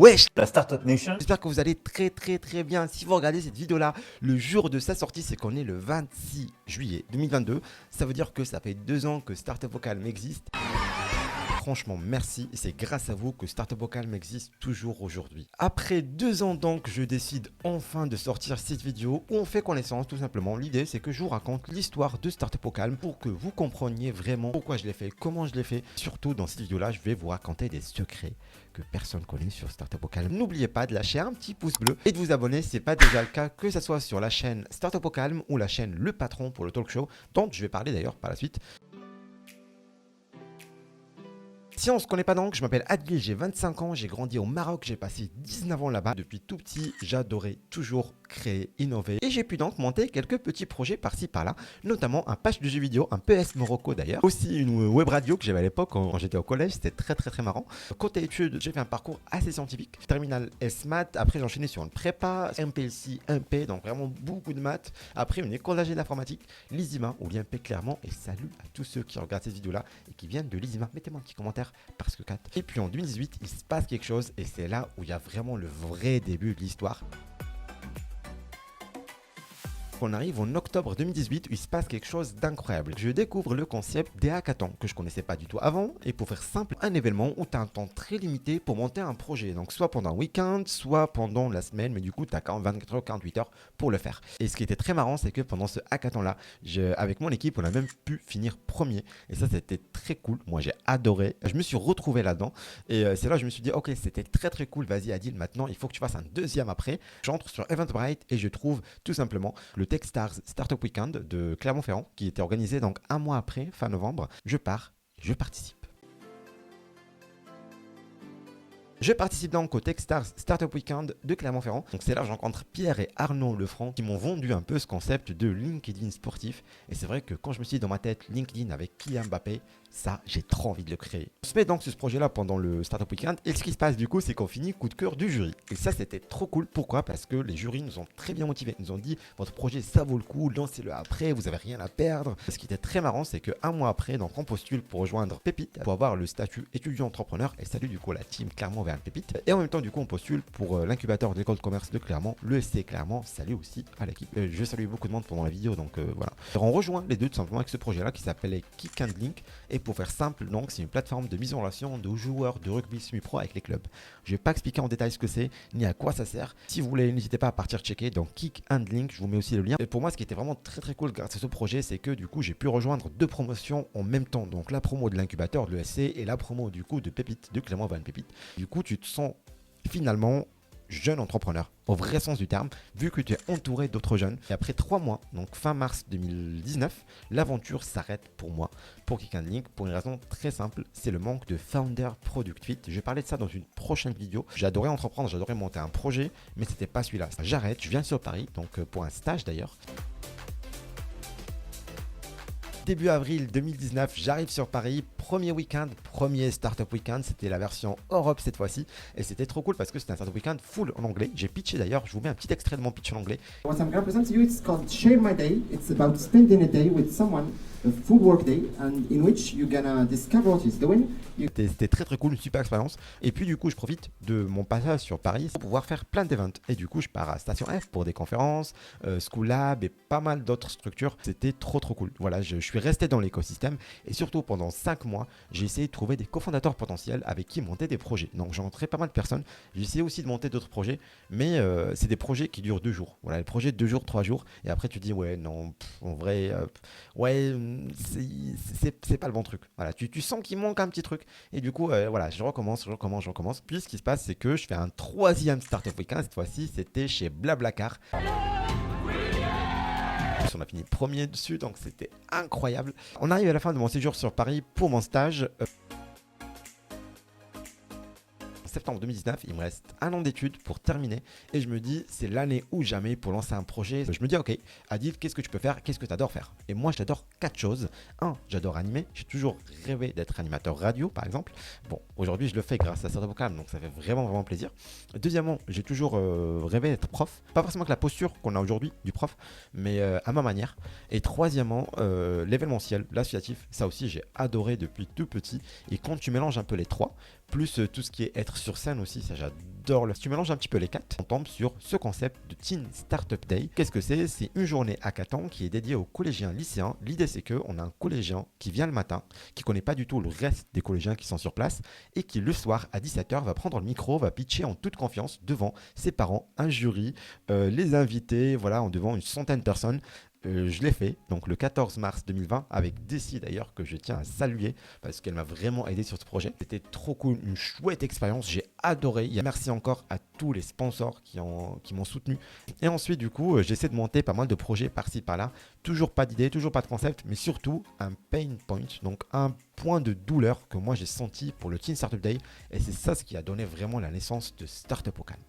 Wesh la Startup Nation. J'espère que vous allez très bien. Si vous regardez cette vidéo là, le jour de sa sortie, c'est qu'on est le 26 juillet 2022. Ça veut dire que ça fait 2 ans que Startup au Calme existe. Franchement, merci. Et c'est grâce à vous que Startup au Calme existe toujours aujourd'hui. Après 2 ans donc, je décide enfin de sortir cette vidéo où on fait connaissance tout simplement. L'idée, c'est que je vous raconte l'histoire de Startup au Calme pour que vous compreniez vraiment pourquoi je l'ai fait, comment je l'ai fait. Surtout dans cette vidéo là, je vais vous raconter des secrets que personne connaît sur Startup au Calme. N'oubliez pas de lâcher un petit pouce bleu et de vous abonner si ce n'est pas déjà le cas, que ce soit sur la chaîne Startup au Calme ou la chaîne Le Patron pour le talk show, dont je vais parler d'ailleurs par la suite. Si on ne se connaît pas donc, je m'appelle Adil, j'ai 25 ans, j'ai grandi au Maroc, j'ai passé 19 ans là-bas. Depuis tout petit, j'adorais toujours créer, innover. Et j'ai pu donc monter quelques petits projets par-ci par-là, notamment un patch de jeux vidéo, un PS Morocco d'ailleurs. Aussi une web radio que j'avais à l'époque quand j'étais au collège, c'était très marrant. Côté études, j'ai fait un parcours assez scientifique. Terminal S-Math, après j'ai enchaîné sur une prépa, MPLC, MP, donc vraiment beaucoup de maths. Après une école d'ingénierie d'informatique, l'ISIMA ou l'IMP clairement. Et salut à tous ceux qui regardent cette vidéo-là et qui viennent de l'ISIMA. Mettez-moi un petit commentaire. Parce que 4. Et puis en 2018, il se passe quelque chose et c'est là où il y a vraiment le vrai début de l'histoire. On arrive en octobre 2018 où il se passe quelque chose d'incroyable. Je découvre le concept des hackathons que je connaissais pas du tout avant, et pour faire simple, un événement où tu as un temps très limité pour monter un projet. Donc soit pendant un week-end, soit pendant la semaine, mais du coup tu as 24 heures, 48 heures pour le faire. Et ce qui était très marrant, c'est que pendant ce hackathon là, avec mon équipe, on a même pu finir premier. Et ça c'était très cool. Moi j'ai adoré. Je me suis retrouvé là-dedans. Et c'est là que je me suis dit, ok, c'était très cool, vas-y Adil, maintenant il faut que tu fasses un deuxième après. J'entre sur Eventbrite et je trouve tout simplement le Techstars Startup Weekend de Clermont-Ferrand qui était organisé donc un mois après, fin novembre. Je pars, je participe. Je participe donc au Techstars Startup Weekend de Clermont-Ferrand. Donc c'est là que je rencontre Pierre et Arnaud Lefranc qui m'ont vendu un peu ce concept de LinkedIn sportif. Et c'est vrai que quand je me suis dit dans ma tête LinkedIn avec Kylian Mbappé, ça j'ai trop envie de le créer. On se met donc sur ce projet là pendant le Startup Weekend et ce qui se passe du coup c'est qu'on finit coup de cœur du jury. Et ça c'était trop cool. Pourquoi? Parce que les jurys nous ont très bien motivés. Ils nous ont dit votre projet ça vaut le coup, lancez-le après, vous avez rien à perdre. Ce qui était très marrant c'est qu'un mois après donc on postule pour rejoindre Pépite pour avoir le statut étudiant entrepreneur. Et salut du coup la team Clermont vers Pépite. Et en même temps du coup on postule pour l'incubateur d'école de commerce de Clermont, le SC Clermont. Salut aussi à l'équipe. Je salue beaucoup de monde pendant la vidéo donc voilà. Alors, on rejoint les deux tout simplement avec ce projet là qui s'appelait Kick and Link. Et pour faire simple, donc c'est une plateforme de mise en relation de joueurs de rugby semi-pro avec les clubs. Je ne vais pas expliquer en détail ce que c'est, ni à quoi ça sert. Si vous voulez, n'hésitez pas à partir checker. Donc Kick and Link, je vous mets aussi le lien. Et pour moi, ce qui était vraiment très cool grâce à ce projet, c'est que du coup, j'ai pu rejoindre 2 promotions en même temps. Donc la promo de l'incubateur de l'ESC et la promo du coup de Pépite, de Clermont Van Pépite. Du coup, tu te sens finalement jeune entrepreneur, au vrai sens du terme, vu que tu es entouré d'autres jeunes. Et après 3 mois, donc fin mars 2019, l'aventure s'arrête pour moi, pour Kick and Link, pour une raison très simple, c'est le manque de founder product fit. Je vais parler de ça dans une prochaine vidéo. J'adorais entreprendre, j'adorais monter un projet, mais c'était pas celui-là. J'arrête, je viens sur Paris, donc pour un stage d'ailleurs. Début avril 2019, j'arrive sur Paris, premier week-end, premier Startup Weekend, c'était la version Europe cette fois-ci, et c'était trop cool parce que c'était un Startup Weekend full en anglais. J'ai pitché d'ailleurs, je vous mets un petit extrait de mon pitch en anglais. What I'm going to present to you, it's called Share My Day. It's about spending a day with someone, a full work day, and in which you're gonna discover what he's doing. C'était très cool, une super expérience. Et puis du coup, je profite de mon passage sur Paris pour pouvoir faire plein d'événements. Et du coup, je pars à Station F pour des conférences, School Lab et pas mal d'autres structures. C'était trop cool. Voilà, je suis resté dans l'écosystème et surtout pendant 5 mois, j'ai essayé de trouver des cofondateurs potentiels avec qui monter des projets. Donc j'ai rencontré pas mal de personnes. J'ai essayé aussi de monter d'autres projets, mais c'est des projets qui durent 2 jours. Voilà, les projets 2 jours, 3 jours. Et après, tu dis ouais, non, en vrai, ouais, c'est pas le bon truc. Voilà, tu sens qu'il manque un petit truc. Et du coup, voilà, je recommence. Puis ce qui se passe, c'est que je fais un 3e Startup Weekend. Cette fois-ci, c'était chez Blablacar. On a fini premier dessus, donc c'était incroyable. On arrive à la fin de mon séjour sur Paris pour mon stage. Septembre 2019, il me reste 1 an d'études pour terminer et je me dis c'est l'année ou jamais pour lancer un projet. Je me dis ok, Adil, qu'est-ce que tu peux faire, qu'est-ce que tu adores faire? Et moi j'adore 4 choses. 1, j'adore animer, j'ai toujours rêvé d'être animateur radio par exemple. Bon, aujourd'hui je le fais grâce à Startup au Calme, donc ça fait vraiment plaisir. Deuxièmement, j'ai toujours rêvé d'être prof, pas forcément avec la posture qu'on a aujourd'hui du prof, mais à ma manière. Et troisièmement, l'événementiel, l'associatif, ça aussi j'ai adoré depuis tout petit. Et quand tu mélanges un peu les trois, plus tout ce qui est être sur scène aussi, ça j'adore. Si tu mélanges un petit peu les quatre, on tombe sur ce concept de Teen Startup Day. Qu'est-ce que c'est? C'est une journée hackathon qui est dédiée aux collégiens lycéens. L'idée c'est qu'on a un collégien qui vient le matin, qui connaît pas du tout le reste des collégiens qui sont sur place et qui le soir à 17h va prendre le micro, va pitcher en toute confiance devant ses parents, un jury, les invités, voilà, en devant une centaine de personnes. Je l'ai fait donc le 14 mars 2020 avec Desi d'ailleurs, que je tiens à saluer parce qu'elle m'a vraiment aidé sur ce projet. C'était trop cool, une chouette expérience, j'ai adoré. Merci encore à tous les sponsors qui m'ont soutenu. Et ensuite du coup j'essaie de monter pas mal de projets par-ci par-là. Toujours pas d'idée, toujours pas de concept, mais surtout un pain point, donc un point de douleur que moi j'ai senti pour le Teen Startup Day. Et c'est ça ce qui a donné vraiment la naissance de Startup au Calme.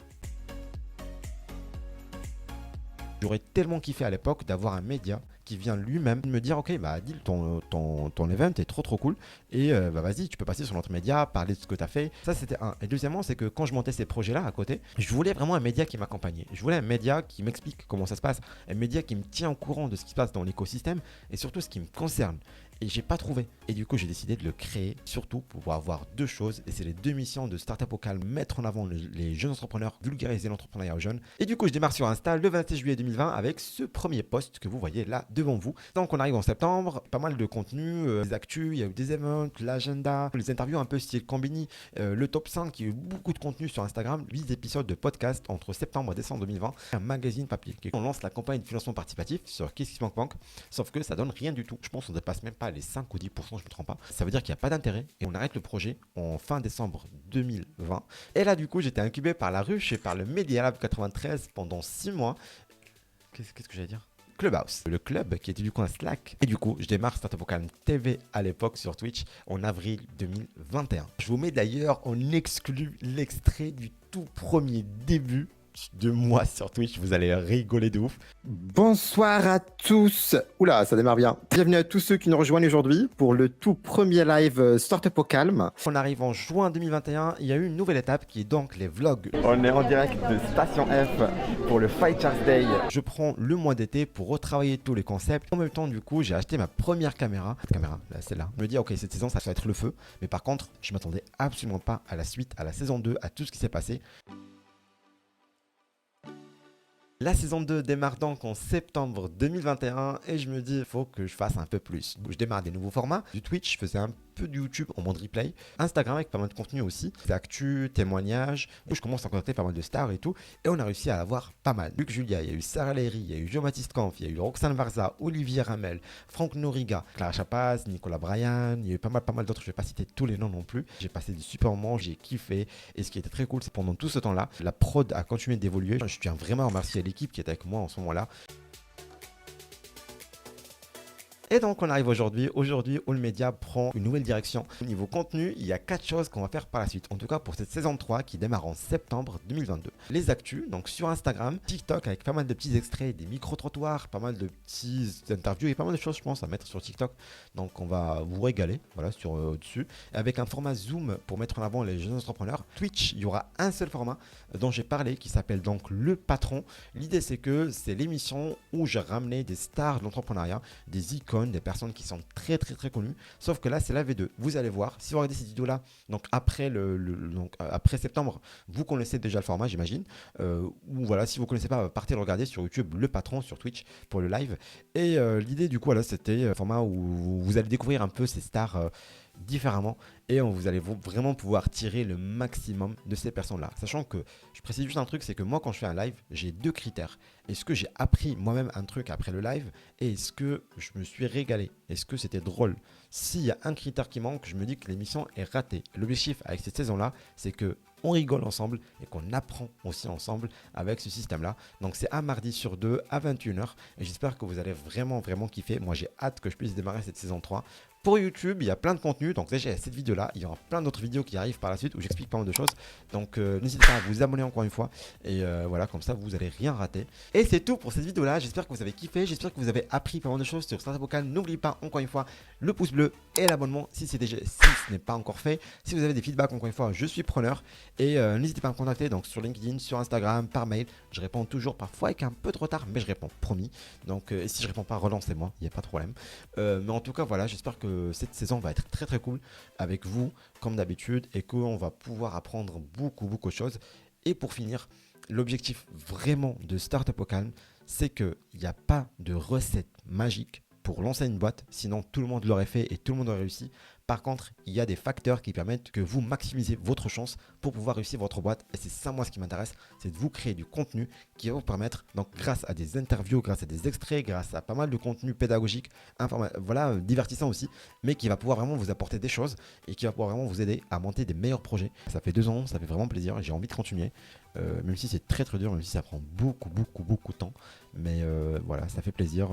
J'aurais tellement kiffé à l'époque d'avoir un média qui vient lui-même me dire ok bah Adil, ton event est trop cool et bah vas-y, tu peux passer sur notre média, parler de ce que tu as fait. Ça c'était un. Et deuxièmement, c'est que quand je montais ces projets là à côté, je voulais vraiment un média qui m'accompagnait. Je voulais un média qui m'explique comment ça se passe, un média qui me tient au courant de ce qui se passe dans l'écosystème et surtout ce qui me concerne. Et j'ai pas trouvé. Et du coup, j'ai décidé de le créer, surtout pour pouvoir avoir deux choses. Et c'est les deux missions de Startup au Calme: mettre en avant les jeunes entrepreneurs, vulgariser l'entrepreneuriat aux jeunes. Et du coup, je démarre sur Insta le 26 juillet 2020 avec ce premier post que vous voyez là devant vous. Donc, on arrive en septembre, pas mal de contenu, des actus, il y a eu des events, l'agenda, les interviews un peu style Combini, le top 5, il y a eu beaucoup de contenu sur Instagram, 8 épisodes de podcast entre septembre et décembre 2020, un magazine papier. On lance la campagne de financement participatif sur KissKissBankBank, sauf que ça donne rien du tout. Je pense qu'on ne dépasse même pas les 5 ou 10%, je ne me trompe pas. Ça veut dire qu'il n'y a pas d'intérêt et on arrête le projet en fin décembre 2020. Et là, du coup, j'étais incubé par la ruche et par le Media Lab 93 pendant 6 mois. Qu'est-ce que j'allais dire? Clubhouse, le club qui était du coup un Slack. Et du coup, je démarre Startup au Calme TV à l'époque sur Twitch en avril 2021. Je vous mets d'ailleurs en exclu l'extrait du tout premier début de moi sur Twitch, vous allez rigoler de ouf. Bonsoir à tous. Oula, ça démarre bien. Bienvenue à tous ceux qui nous rejoignent aujourd'hui pour le tout premier live Startup au Calme. On arrive en juin 2021, il y a eu une nouvelle étape qui est donc les vlogs. On est en direct de Station F pour le Fight Sharks Day. Je prends le mois d'été pour retravailler tous les concepts. En même temps, du coup, j'ai acheté ma première caméra. Cette caméra, là, celle-là. Je me dis, ok, cette saison, ça va être le feu. Mais par contre, je m'attendais absolument pas à la suite, à la saison 2, à tout ce qui s'est passé. La saison 2 démarre donc en septembre 2021 et je me dis il faut que je fasse un peu plus. Je démarre des nouveaux formats. Du Twitch, je faisais un peu de YouTube en mode replay. Instagram avec pas mal de contenu aussi. Des actus, témoignages. Je commence à contacter pas mal de stars et tout. Et on a réussi à avoir pas mal. Luc Julia, il y a eu Sarah Léry, il y a eu Jean-Baptiste Kampf, il y a eu Roxane Varza, Olivier Ramel, Franck Noriga, Clara Chapaz, Nicolas Bryan. Il y a eu pas mal d'autres. Je vais pas citer tous les noms non plus. J'ai passé des super moments, j'ai kiffé. Et ce qui était très cool, c'est pendant tout ce temps-là, la prod a continué d'évoluer. Je tiens vraiment à remercier l'équipe qui était avec moi en ce moment-là. Et donc on arrive aujourd'hui, All Media prend une nouvelle direction. Au niveau contenu, il y a 4 choses qu'on va faire par la suite. En tout cas pour cette saison 3 qui démarre en septembre 2022. Les actus, donc sur Instagram, TikTok avec pas mal de petits extraits, des micro-trottoirs, pas mal de petits interviews et pas mal de choses je pense à mettre sur TikTok. Donc on va vous régaler, voilà, sur dessus. Avec un format Zoom pour mettre en avant les jeunes entrepreneurs. Twitch, il y aura un seul format dont j'ai parlé qui s'appelle donc Le Patron. L'idée c'est que c'est l'émission où j'ai ramené des stars de l'entrepreneuriat, des icônes, des personnes qui sont très connues, sauf que là c'est la V2. Vous allez voir, si vous regardez cette vidéo là, donc après après septembre, vous connaissez déjà le format j'imagine, ou voilà, si vous connaissez pas, partez le regarder sur YouTube, Le Patron, sur Twitch pour le live. Et l'idée du coup voilà, c'était un format où vous allez découvrir un peu ces stars différemment et vous allez vraiment pouvoir tirer le maximum de ces personnes-là. Sachant que, je précise juste un truc, c'est que moi quand je fais un live, j'ai 2 critères. Est-ce que j'ai appris moi-même un truc après le live et est-ce que je me suis régalé? Est-ce que c'était drôle? S'il y a un critère qui manque, je me dis que l'émission est ratée. L'objectif avec cette saison-là, c'est que on rigole ensemble et qu'on apprend aussi ensemble avec ce système-là. Donc c'est un mardi sur 2 à 21h et j'espère que vous allez vraiment kiffer. Moi j'ai hâte que je puisse démarrer cette saison 3. Pour YouTube, il y a plein de contenu. Donc déjà, il y a cette vidéo-là. Il y aura plein d'autres vidéos qui arrivent par la suite où j'explique pas mal de choses. Donc n'hésitez pas à vous abonner encore une fois. Et voilà, comme ça, vous n'allez rien rater. Et c'est tout pour cette vidéo-là. J'espère que vous avez kiffé. J'espère que vous avez appris pas mal de choses sur Startup au Calme. N'oubliez pas, encore une fois, le pouce bleu et l'abonnement si ce n'est pas encore fait. Si vous avez des feedbacks, encore une fois, je suis preneur. Et n'hésitez pas à me contacter donc, sur LinkedIn, sur Instagram, par mail. Je réponds toujours, parfois avec un peu de retard, mais je réponds, promis. Donc et si je réponds pas, relancez-moi, il n'y a pas de problème. Mais en tout cas, voilà, j'espère que cette saison va être très cool avec avec vous, comme d'habitude, et qu'on va pouvoir apprendre beaucoup de choses. Et pour finir, l'objectif vraiment de Startup au Calme, c'est qu'il n'y a pas de recette magique pour lancer une boîte, sinon tout le monde l'aurait fait et tout le monde aurait réussi. Par contre, il y a des facteurs qui permettent que vous maximisez votre chance pour pouvoir réussir votre boîte. Et c'est ça, moi, ce qui m'intéresse, c'est de vous créer du contenu qui va vous permettre, donc grâce à des interviews, grâce à des extraits, grâce à pas mal de contenu pédagogique, divertissant aussi, mais qui va pouvoir vraiment vous apporter des choses et qui va pouvoir vraiment vous aider à monter des meilleurs projets. Ça fait 2 ans, ça fait vraiment plaisir et j'ai envie de continuer, même si c'est très dur, même si ça prend beaucoup de temps. Mais voilà, ça fait plaisir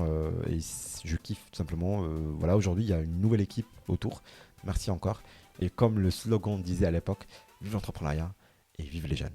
et je kiffe tout simplement. Voilà, aujourd'hui, il y a une nouvelle équipe autour. Merci encore. Et comme le slogan disait à l'époque, vive l'entrepreneuriat et vive les jeunes.